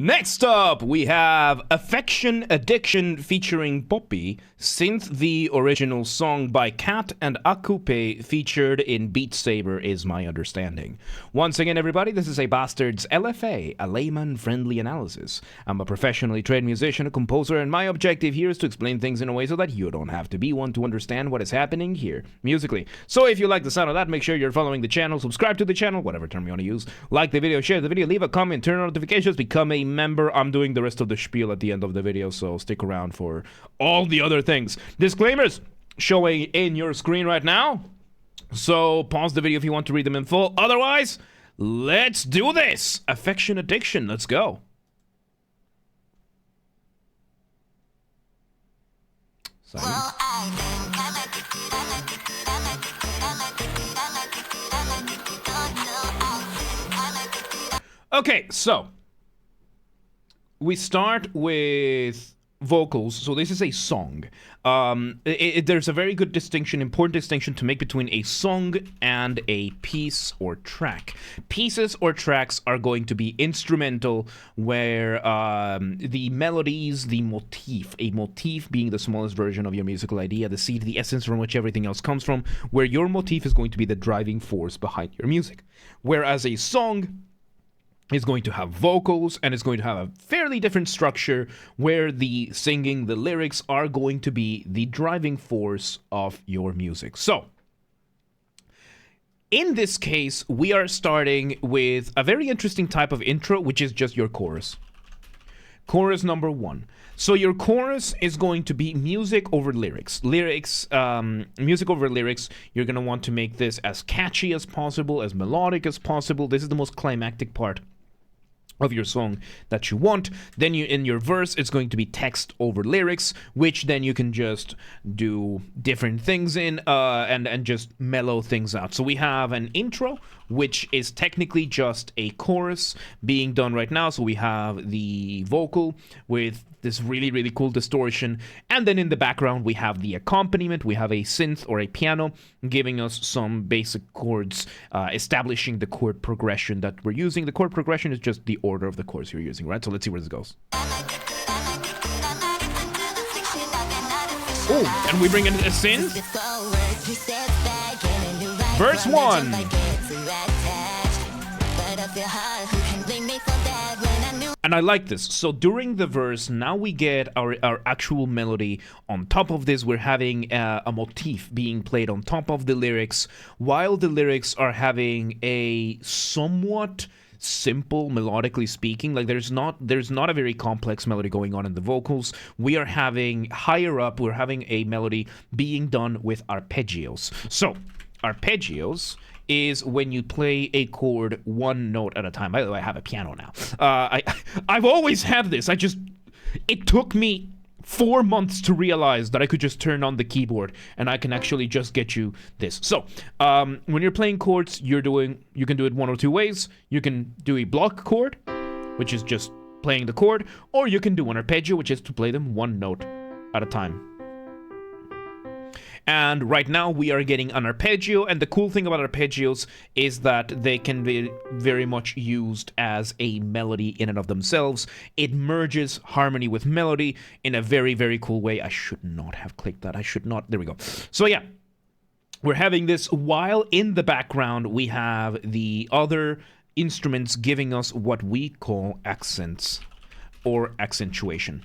Next up, we have Affection Addiction featuring Poppy, synth the original song by Cat and Akupe featured in Beat Saber is my understanding. Once again, everybody, this is a Basterd's LFA, a layman-friendly analysis. I'm a professionally trained musician, a composer, and my objective here is to explain things in a way so that you don't have to be one to understand what is happening here, musically. So if you like the sound of that, make sure you're following the channel, subscribe to the channel, whatever term you want to use, like the video, share the video, leave a comment, turn on notifications, become a member. I'm doing the rest of the spiel at the end of the video, so stick around for all the other things. Disclaimers showing in your screen right now, so pause the video if you want to read them in full. Otherwise, let's do this. Affection Addiction, let's go. Silence. Okay, so we start with vocals. So this is a song. There's a very good distinction, important distinction to make between a song and a piece or track. Pieces or tracks are going to be instrumental, where the melodies, the motif, a motif being the smallest version of your musical idea, the seed, the essence from which everything else comes from, where your motif is going to be the driving force behind your music. Whereas a song is going to have vocals, and it's going to have a fairly different structure where the singing, the lyrics are going to be the driving force of your music. So, in this case, we are starting with a very interesting type of intro, which is just your chorus. Chorus number one. So your chorus is going to be music over lyrics. Music over lyrics. You're going to want to make this as catchy as possible, as melodic as possible. This is the most climactic part of your song that you want. Then in your verse, it's going to be text over lyrics, which then you can just do different things in and just mellow things out. So we have an intro, which is technically just a chorus being done right now. So we have the vocal with this really, really cool distortion. And then in the background, we have the accompaniment. We have a synth or a piano giving us some basic chords, establishing the chord progression that we're using. The chord progression is just the order of the chords you're using, right? So let's see where this goes. Oh, and we bring in a synth. Verse 1. And I like this. So during the verse, now we get our actual melody. On top of this, we're having a motif being played on top of the lyrics, while the lyrics are having a somewhat simple, melodically speaking. Like there's not a very complex melody going on in the vocals. We are having higher up, we're having a melody being done with arpeggios. So arpeggios is when you play a chord one note at a time. By the way, I have a piano now. I've always had this. It took me 4 months to realize that I could just turn on the keyboard and I can actually just get you this. So, when you're playing chords, you can do it one or two ways. You can do a block chord, which is just playing the chord, or you can do an arpeggio, which is to play them one note at a time. And right now we are getting an arpeggio, and the cool thing about arpeggios is that they can be very much used as a melody in and of themselves. It merges harmony with melody in a very, very cool way. I should not have clicked that. I should not. There we go. So yeah, we're having this while in the background we have the other instruments giving us what we call accents or accentuation.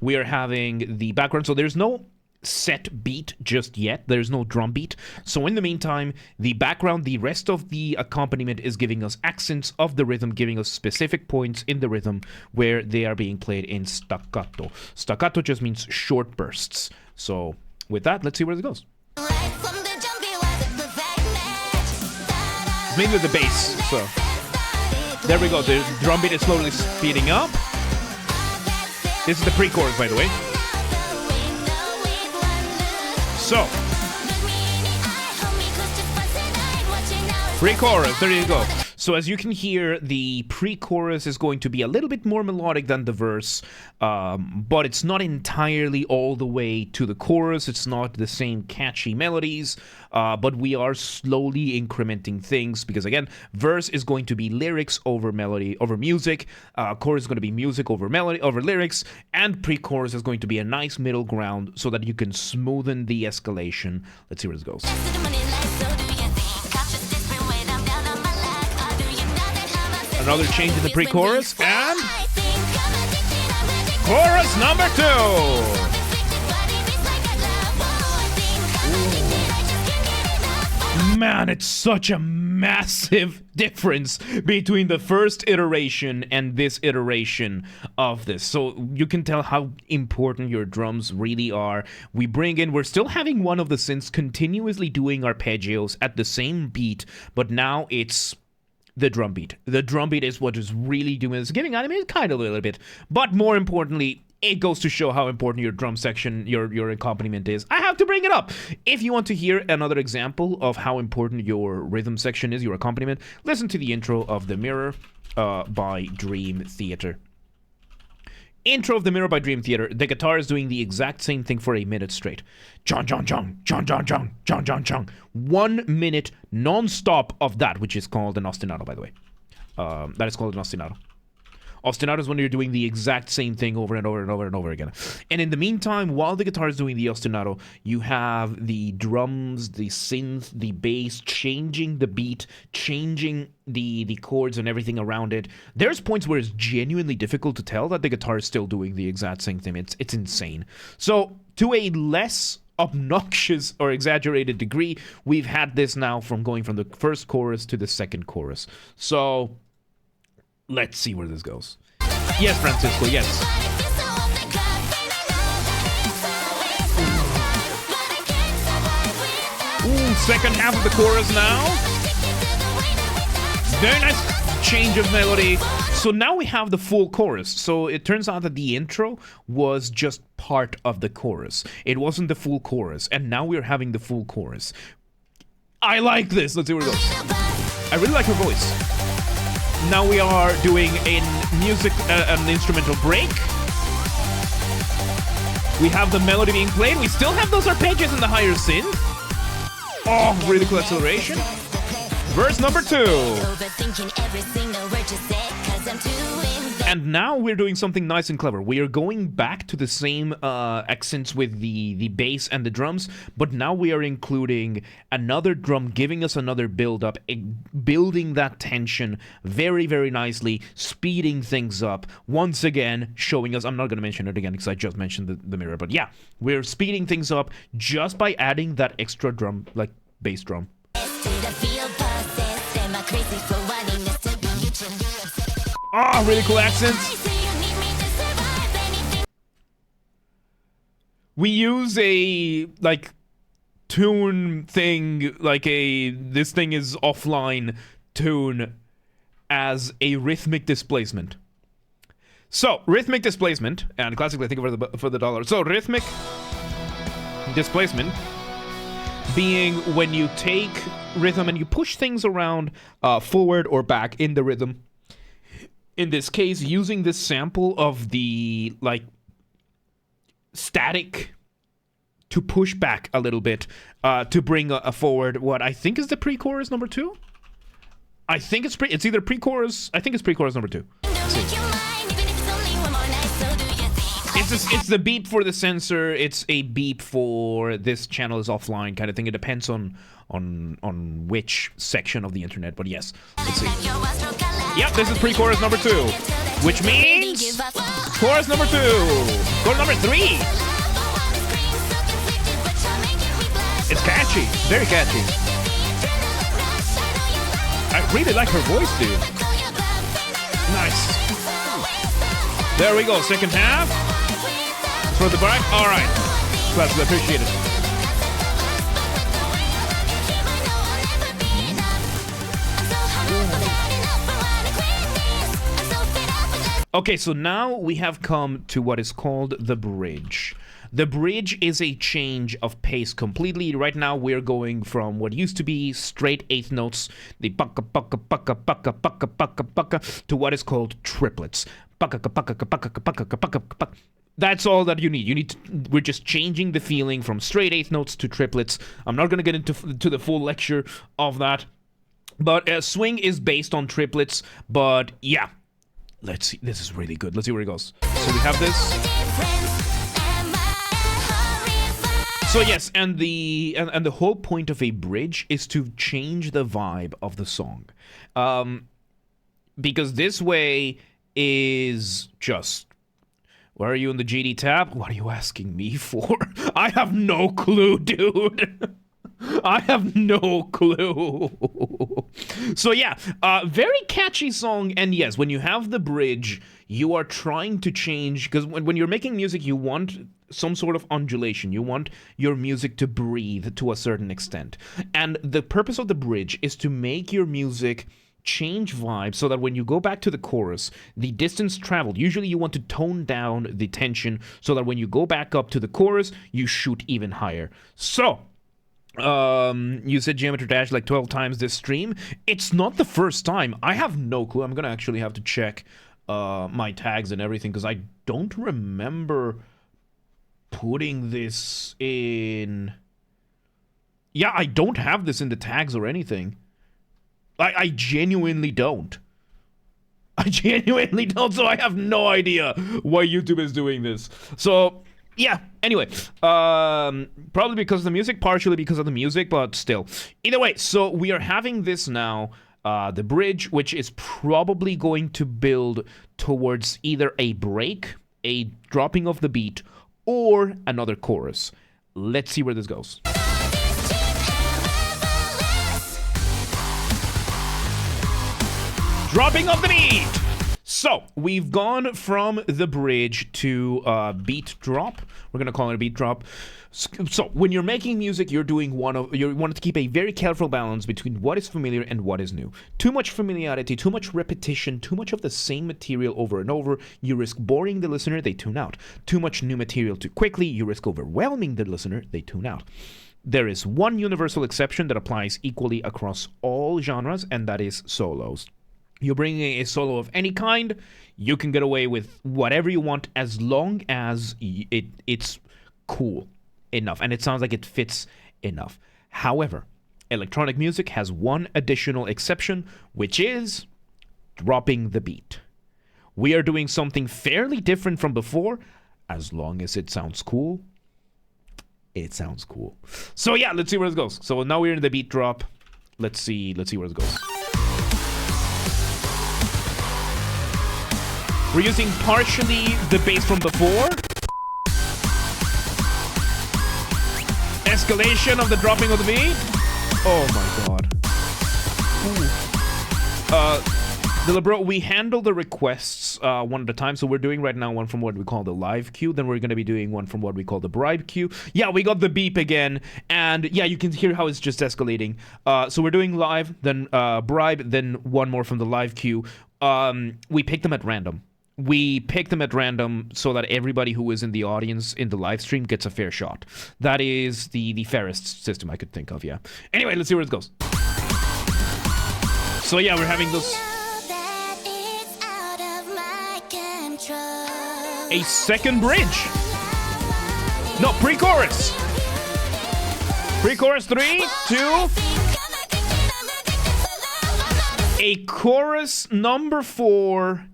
We are having the background, so there's no set beat just yet. There's no drum beat. So in the meantime, the background, the rest of the accompaniment is giving us accents of the rhythm, giving us specific points in the rhythm where they are being played in staccato. Staccato just means short bursts. So with that, let's see where it goes. It's mainly the bass. So there we go. The drum beat is slowly speeding up. This is the pre-chorus, by the way. So, pre-chorus, there you go. So as you can hear, the pre-chorus is going to be a little bit more melodic than the verse, but it's not entirely all the way to the chorus. It's not the same catchy melodies, but we are slowly incrementing things because, again, verse is going to be lyrics over melody, over music. Chorus is going to be music over melody, over lyrics, and pre-chorus is going to be a nice middle ground so that you can smoothen the escalation. Let's see where this goes. Another change in the pre-chorus, and chorus number 2. Ooh. Man, it's such a massive difference between the first iteration and this iteration of this. So you can tell how important your drums really are. We're still having one of the synths continuously doing arpeggios at the same beat, but now it's the drum beat. The drum beat is what is really doing this, giving animated kind of a little bit, but more importantly, it goes to show how important your drum section, your accompaniment is. I have to bring it up. If you want to hear another example of how important your rhythm section is, your accompaniment, listen to the intro of The Mirror by Dream Theater. Intro of The Mirror by Dream Theater. The guitar is doing the exact same thing for a minute straight. Chong, chong, chong, chong, chong, chong, chong, chong, chong. 1 minute non-stop of that, which is called an ostinato, by the way. That is called an ostinato. Ostinato is when you're doing the exact same thing over and over and over and over again. And in the meantime, while the guitar is doing the ostinato, you have the drums, the synth, the bass changing the beat, changing the chords and everything around it. There's points where it's genuinely difficult to tell that the guitar is still doing the exact same thing. It's insane. So to a less obnoxious or exaggerated degree, we've had this now from going from the first chorus to the second chorus. So let's see where this goes. Yes, Francisco, yes. Ooh, second half of the chorus now. Very nice change of melody. So now we have the full chorus. So it turns out that the intro was just part of the chorus. It wasn't the full chorus. And now we're having the full chorus. I like this. Let's see where it goes. I really like her voice. Now we are doing an instrumental break. We have the melody being played. We still have those arpeggios in the higher synth. Oh, really cool acceleration. Verse number 2. And now we're doing something nice and clever. We are going back to the same accents with the bass and the drums, but now we are including another drum, giving us another build-up, building that tension very, very nicely, speeding things up. Once again, showing us, I'm not going to mention it again because I just mentioned the mirror, but yeah, we're speeding things up just by adding that extra drum, like bass drum. Oh, really cool accents. We use a, like, tune thing, like this thing is offline tune as a rhythmic displacement. So, rhythmic displacement, and classically I think for the dollar. So, rhythmic displacement being when you take rhythm and you push things around forward or back in the rhythm. In this case, using this sample of the, like, static to push back a little bit to bring a forward what I think is the pre-chorus number 2. I think it's either pre-chorus. I think it's pre-chorus number 2. It's the beep for the sensor. It's a beep for this channel is offline kind of thing. It depends on which section of the internet. But yes, let's see. Yep, this is pre-chorus number 2, which means chorus number 2, chorus number 3. It's catchy, very catchy. I really like her voice, dude. Nice. There we go, second half. For the back, all right. Classically appreciate it. Okay, so now we have come to what is called the bridge. The bridge is a change of pace completely. Right now we're going from what used to be straight eighth notes, the bucka bucka bucka bucka bucka bucka bucka, to what is called triplets. Bucka bucka bucka bucka bucka bucka. That's all that you need. We're just changing the feeling from straight eighth notes to triplets. I'm not going to get into the full lecture of that. But swing is based on triplets. But yeah, let's see. This is really good. Let's see where it goes. So we have this. So yes, and the whole point of a bridge is to change the vibe of the song, because this way is just. Where are you in the GD tab? What are you asking me for? I have no clue, dude. I have no clue. So yeah, very catchy song. And yes, when you have the bridge, you are trying to change, because when you're making music, you want some sort of undulation. You want your music to breathe to a certain extent. And the purpose of the bridge is to make your music change vibe so that when you go back to the chorus, the distance traveled, usually you want to tone down the tension so that when you go back up to the chorus, you shoot even higher. So, you said Geometry Dash like 12 times this stream. It's not the first time. I have no clue. I'm gonna actually have to check my tags and everything, because I don't remember putting this in. Yeah, I don't have this in the tags or anything. I genuinely don't. I genuinely don't, so I have no idea why YouTube is doing this. So, yeah, anyway. Probably because of the music, partially because of the music, but still. Either way, so we are having this now, the bridge, which is probably going to build towards either a break, a dropping of the beat, or another chorus. Let's see where this goes. Dropping of the beat! So, we've gone from the bridge to beat drop. We're going to call it a beat drop. So, when you're making music, you want to keep a very careful balance between what is familiar and what is new. Too much familiarity, too much repetition, too much of the same material over and over, you risk boring the listener, they tune out. Too much new material too quickly, you risk overwhelming the listener, they tune out. There is one universal exception that applies equally across all genres, and that is solos. You're bringing a solo of any kind, you can get away with whatever you want as long as it's cool enough and it sounds like it fits enough. However, electronic music has one additional exception, which is dropping the beat. We are doing something fairly different from before. As long as it sounds cool, it sounds cool. So yeah, let's see where it goes. So now we're in the beat drop. Let's see where it goes. We're using partially the bass from before. Escalation of the dropping of the beat. Oh my god. Bro, we handle the requests one at a time. So we're doing right now one from what we call the live queue. Then we're going to be doing one from what we call the bribe queue. Yeah, we got the beep again. And yeah, you can hear how it's just escalating. So we're doing live, then bribe, then one more from the live queue. We pick them at random. We pick them at random so that everybody who is in the audience in the live stream gets a fair shot. That is the fairest system I could think of, yeah. Anyway, let's see where it goes. So yeah, we're having this. A second bridge. No, pre-chorus. Pre-chorus 3, 2. A chorus number 4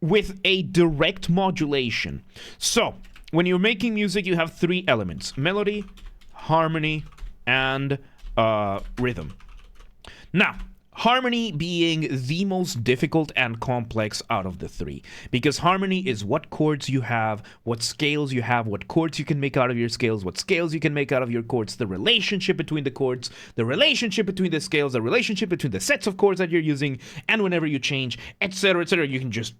with a direct modulation. So, when you're making music, you have 3 elements: melody, harmony, and rhythm. Now, harmony being the most difficult and complex out of the 3, because harmony is what chords you have, what scales you have, what chords you can make out of your scales, what scales you can make out of your chords, the relationship between the chords, the relationship between the scales, the relationship between the sets of chords that you're using, and whenever you change, etc., etc., you can just...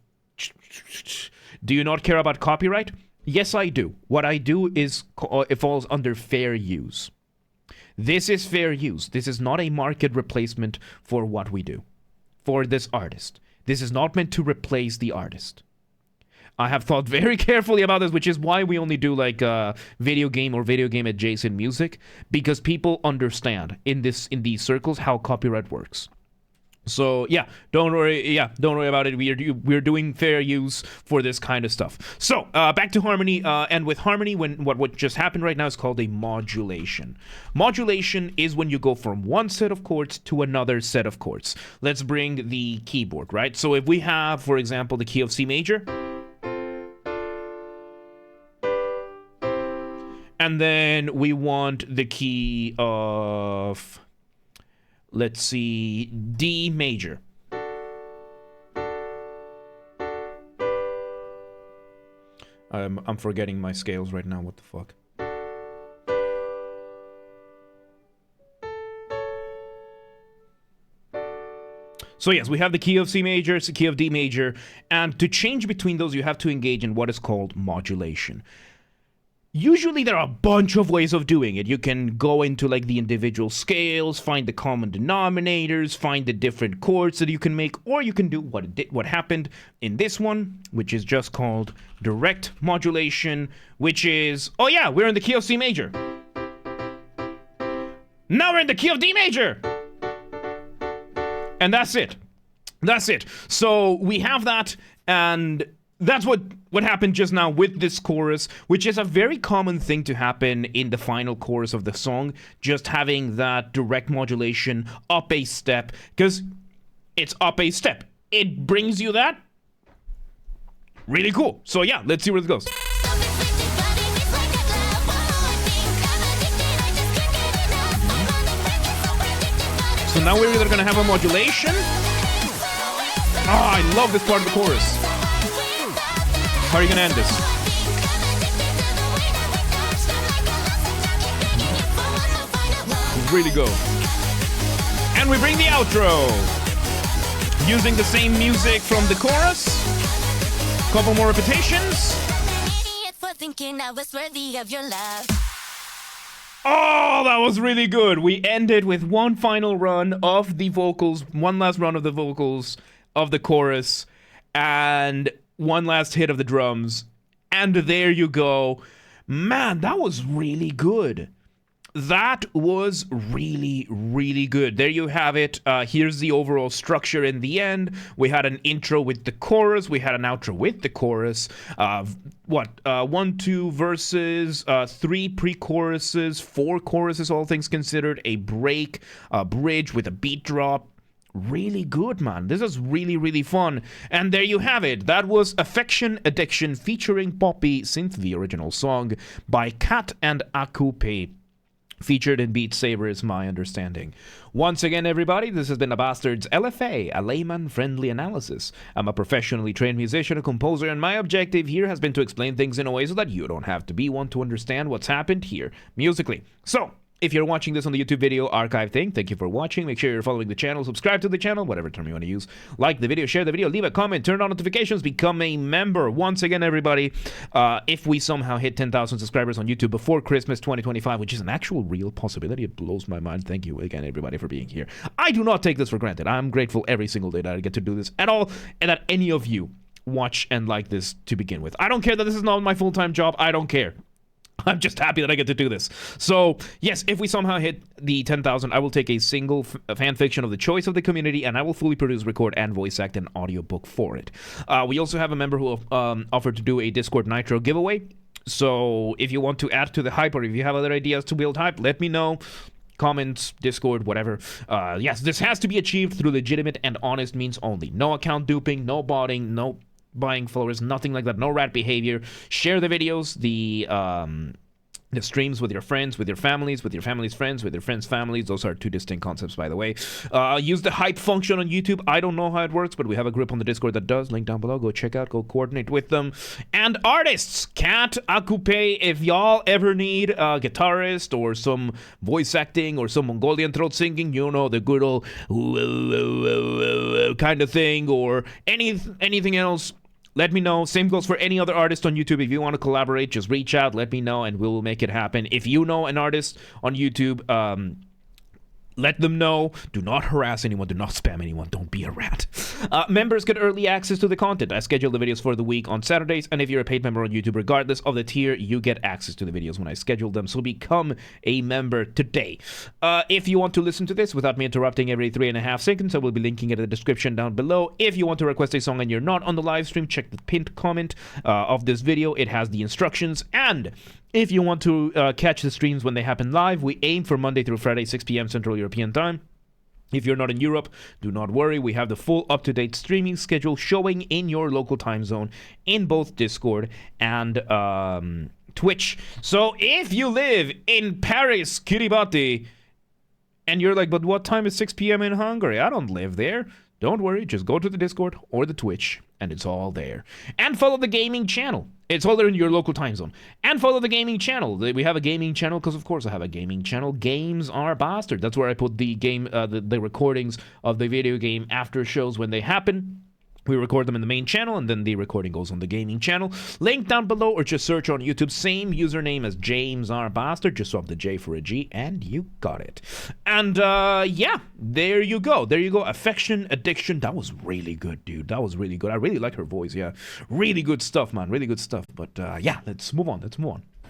Do you not care about copyright? Yes, I do. What I do is, it falls under fair use. This is fair use. This is not a market replacement for what we do, for this artist. This is not meant to replace the artist. I have thought very carefully about this, which is why we only do like video game or video game adjacent music, because people understand in these circles how copyright works. So yeah, don't worry about it. We're doing fair use for this kind of stuff. So back to harmony, and with harmony, what just happened right now is called a modulation. Modulation is when you go from one set of chords to another set of chords. Let's bring the keyboard, right? So if we have, for example, the key of C major, and then we want the key of, let's see, D major. I'm forgetting my scales right now. What the fuck? So yes, we have the key of C major, it's the key of D major, and to change between those, you have to engage in what is called modulation. Usually there are a bunch of ways of doing it. You can go into like the individual scales, find the common denominators, find the different chords that you can make, or you can do what happened in this one, which is just called direct modulation, which is, oh yeah, we're in the key of C major. Now we're in the key of D major. And that's it. That's it. So we have that, and that's what happened just now with this chorus, which is a very common thing to happen in the final chorus of the song, just having that direct modulation up a step, because it's up a step. It brings you that. Really cool. So yeah, let's see where it goes. So now we're either gonna have a modulation. Oh, I love this part of the chorus. How are you gonna end this? Really go. And we bring the outro. Using the same music from the chorus. Couple more repetitions. Oh, that was really good. We ended with one final run of the vocals, one last run of the vocals of the chorus, and one last hit of the drums, and there you go. Man, that was really good. That was really, really good. There you have it. Here's the overall structure in the end. We had an intro with the chorus. We had an outro with the chorus. 1, 2 verses, 3 pre-choruses, 4 choruses, all things considered, a break, a bridge with a beat drop. Really good, man. This is really, really fun. And there you have it. That was Affection Addiction featuring Poppy Synth, the original song by Cat and Akupe. Featured in Beat Saber is my understanding. Once again, everybody, this has been a Basterd's LFA, a layman-friendly analysis. I'm a professionally trained musician, a composer, and my objective here has been to explain things in a way so that you don't have to be one to understand what's happened here musically. So, if you're watching this on the YouTube video archive thing, thank you for watching. Make sure you're following the channel, subscribe to the channel, whatever term you want to use. Like the video, share the video, leave a comment, turn on notifications, become a member. Once again, everybody, if we somehow hit 10,000 subscribers on YouTube before Christmas 2025, which is an actual real possibility, it blows my mind. Thank you again, everybody, for being here. I do not take this for granted. I'm grateful every single day that I get to do this at all, and that any of you watch and like this to begin with. I don't care that this is not my full-time job. I don't care. I'm just happy that I get to do this. So, yes, if we somehow hit the 10,000, I will take a single fan fiction of the choice of the community, and I will fully produce, record, and voice act an audiobook for it. We also have a member who offered to do a Discord Nitro giveaway. So, if you want to add to the hype, or if you have other ideas to build hype, let me know. Comments, Discord, whatever. Yes, this has to be achieved through legitimate and honest means only. No account duping, no botting, no buying followers, nothing like that, no rat behavior. Share the videos, the streams with your friends, with your families, with your family's friends, with your friends' families. Those are two distinct concepts, by the way. Use the hype function on YouTube. I don't know how it works, but we have a group on the Discord that does. Link down below. Go check out, go coordinate with them. And artists, Cat, Akupe, if y'all ever need a guitarist or some voice acting or some Mongolian throat singing, you know, the good old kind of thing, or anything else, let me know. Same goes for any other artist on YouTube. If you want to collaborate, just reach out, let me know, and we will make it happen. If you know an artist on YouTube, Let them know. Do not harass anyone. Do not spam anyone. Don't be a rat. Members get early access to the content. I schedule the videos for the week on Saturdays, and if you're a paid member on YouTube, regardless of the tier, you get access to the videos when I schedule them. So become a member today. If you want to listen to this without me interrupting every 3.5 seconds, I will be linking it in the description down below. If you want to request a song and you're not on the live stream, check the pinned comment of this video. It has the instructions. And if you want to catch the streams when they happen live, we aim for Monday through Friday, 6 p.m. Central European Time. If you're not in Europe, do not worry. We have the full up-to-date streaming schedule showing in your local time zone in both Discord and Twitch. So if you live in Paris, Kiribati, and you're like, but what time is 6 p.m. in Hungary? I don't live there. Don't worry, just go to the Discord or the Twitch, and it's all there. And follow the gaming channel. It's all there in your local time zone. And follow the gaming channel. We have a gaming channel because, of course, I have a gaming channel. Games are Basterd. That's where I put the game, the recordings of the video game after shows when they happen. We record them in the main channel, and then the recording goes on the gaming channel. Link down below, or just search on YouTube. Same username as James R. Basterd. Just swap the J for a G, and you got it. And, yeah, there you go. There you go. Affection, Addiction. That was really good, dude. That was really good. I really like her voice, yeah. Really good stuff, man. Really good stuff. But, yeah, let's move on. Let's move on.